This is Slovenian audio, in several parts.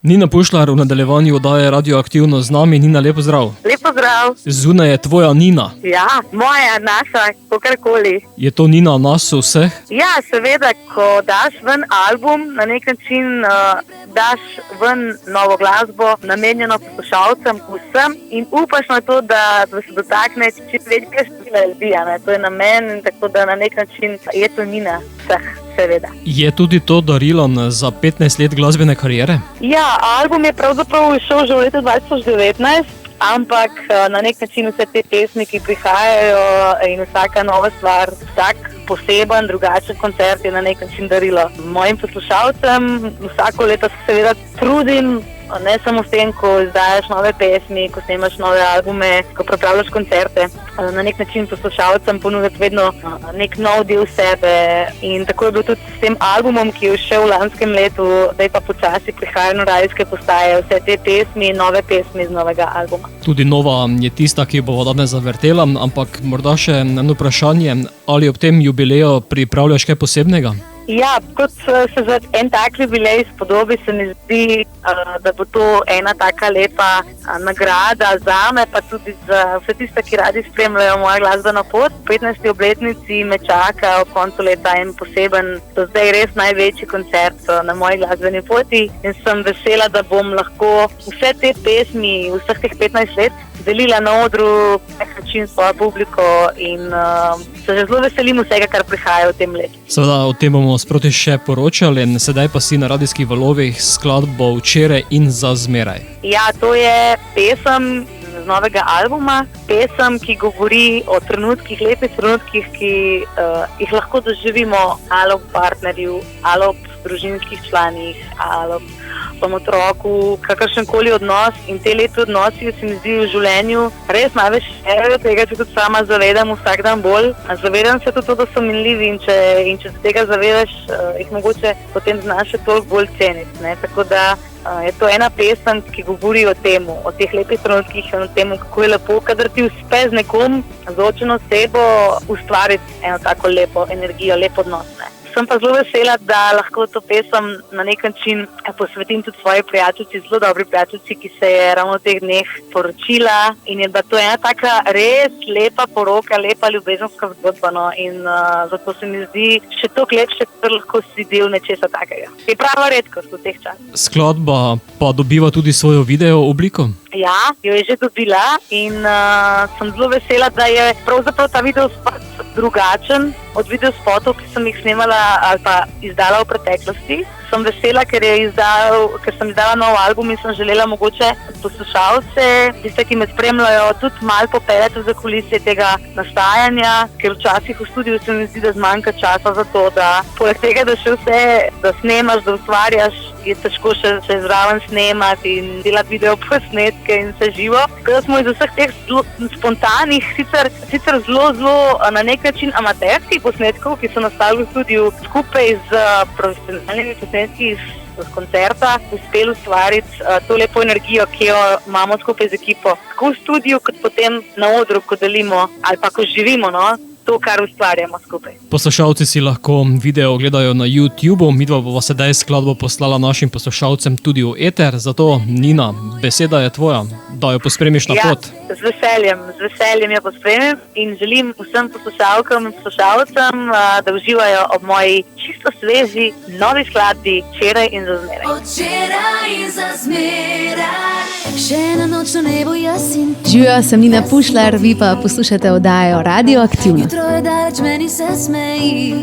Nina Pušlar v nadaljevanju oddaje Radioaktivno z nami. Nina, lepo zdrav. Lepo zdrav. Zunaj je tvoja Nina. Ja, moja, naša, kakorkoli. Je to Nina nas vseh? Ja, seveda, ko daš ven album, na nek način daš ven novo glasbo, namenjeno poslušalcem, vsem in upaš na to, da se dotakne čim več ljudi. To je namen in tako da na nek način je to Nina vseh. Seveda. Je tudi to darilo za 15 let glasbene kariere? Ja, album je pravzaprav izšel že v letu 2019, ampak na nek način vse te pesmi, ki prihajajo in vsaka nova stvar, vsak poseben, drugačen koncert je na nek način darilo mojim poslušalcem. Vsako leto se seveda trudim, ne samo s tem, ko izdajaš nove pesmi, ko snemaš nove albume, ko pripravljaš koncerte, na nek način poslušalcem ponuditi vedno nek nov del sebe. In tako je bilo tudi s tem albumom, ki je šel v lanskem letu, zdaj pa počasi prihajajo na radijske postaje vse te pesmi, nove pesmi iz novega albuma. Tudi nova je tista, ki bo danes zavrtela, ampak morda še eno vprašanje, ali ob tem jubileju pripravljaš kaj posebnega? Ja, kot se za en tak jubilej spodobi, se mi zdi, da bo to ena taka lepa nagrada zame, pa tudi za vse tiste, ki radi spremljajo mojo glasbeno pot. V 15. obletnici me čaka ob koncu leta en poseben, do zdaj res največji koncert na moji glasbeni poti in sem vesela, da bom lahko vse te pesmi vseh teh 15 let delila na odru na način svojo publiko in se že zelo veselim vsega, kar prihaja v tem letu. Seveda o tem bomo sproti še poročali, sedaj pa si na radijskih valovih skladbo Včeraj in za zmeraj. Ja, to je pesem z novega albuma, pesem, ki govori o trenutkih, lepih trenutkih, ki jih lahko doživimo ali ob partnerju, ali ob družinskih članih, ali ob otroku, kakršenkoli odnos. In te lepe odnosi se mi zdi v življenju res največ štejejo, tega se tudi sama zavedam vsak dan bolj. Zavedam se tudi, da so minljivi in če se tega zavedaš, jih mogoče potem znaš še toliko bolj ceniti. Tako da je to ena pesem, ki govori o tem, o teh lepih trenutkih in o tem, kako je lepo, kadar ti uspe z nekom, z določeno osebo ustvariti eno tako lepo energijo, lep odnos. Sem pa zelo vesela, da lahko to pesem na nek način posvetim tudi svoji prijateljici, zelo dobri prijateljici, ki se je ravno v teh dneh poročila in je, da to je ena taka res lepa poroka, lepa ljubezenska zgodba. In zato se mi zdi še toliko lepše, ker lahko si del nečesa takega. Je prava redkost v teh časih. Skladba pa dobiva tudi svojo video obliko? Ja, jo je že dobila in sem zelo vesela, da je pravzaprav ta videospot drugačen od videospotov, ki sem jih snemala ali pa izdala v preteklosti. Sem vesela, ker sem izdala nov album in sem želela mogoče poslušalce, tiste, ki me spremljajo, tudi malo popeljati za kulise tega nastajanja, ker včasih v studiu se mi zdi, da zmanjka časa za to, da poleg tega, da še vse, da snemaš, da ustvarjaš, je težko še zraven snemati in delati video posnetke in vse živo. Tako da smo iz vseh teh spontanih, sicer zelo na nek način amaterskih posnetkov, ki so nastali v studiu skupaj z profesionalnimi posnetki z koncerta, uspeli ustvariti to lepo energijo, ki jo imamo skupaj z ekipo. Tako v studiu, kot potem na odru, ko delimo ali pa ko živimo, to, kar ustvarjamo skupaj. Poslušalci si lahko video gledajo na YouTubeu, midva bova sedaj skladbo poslala našim poslušalcem tudi v eter, zato Nina, beseda je tvoja, da jo pospremiš na pot. Ja, z veseljem jo pospremim in želim vsem poslušalkam in poslušalcem, da uživajo ob moji čisto sveži novi skladbi Včeraj in za zmeraj. Včeraj in za zmeraj, še ena noč na nebu jaz in ti. Živijo, sem Nina Pušlar, vi pa poslušate oddajo Radioaktivno. Jutro je daleč, meni se smeji,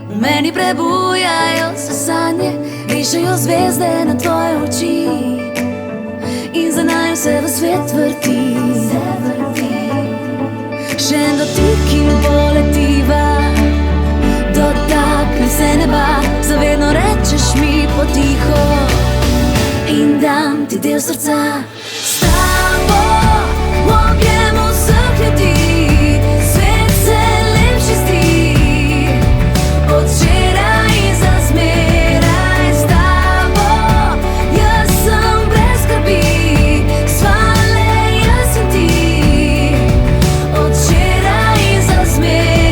v meni prebujajo se sanje, rišejo zvezde na tvoje oči in za naju se v svet vrti. Še en dotik in poletiva, dotakne se neba, zavedno rečeš mi potiho in dam ti del srca. S tabo v objemu vseh ljudi svet se lepši zdi. Včeraj in za zmeraj s tabo, jaz sem brez skrbi, svale jaz in ti. Včeraj in za zmeraj.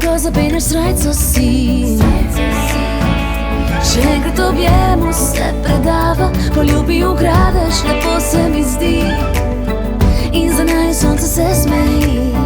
ko zapeneš srajco si. Še enkrat objemu se predava, poljubi ukradeš, lepo se mi zdi. In za naj sonce se smeji.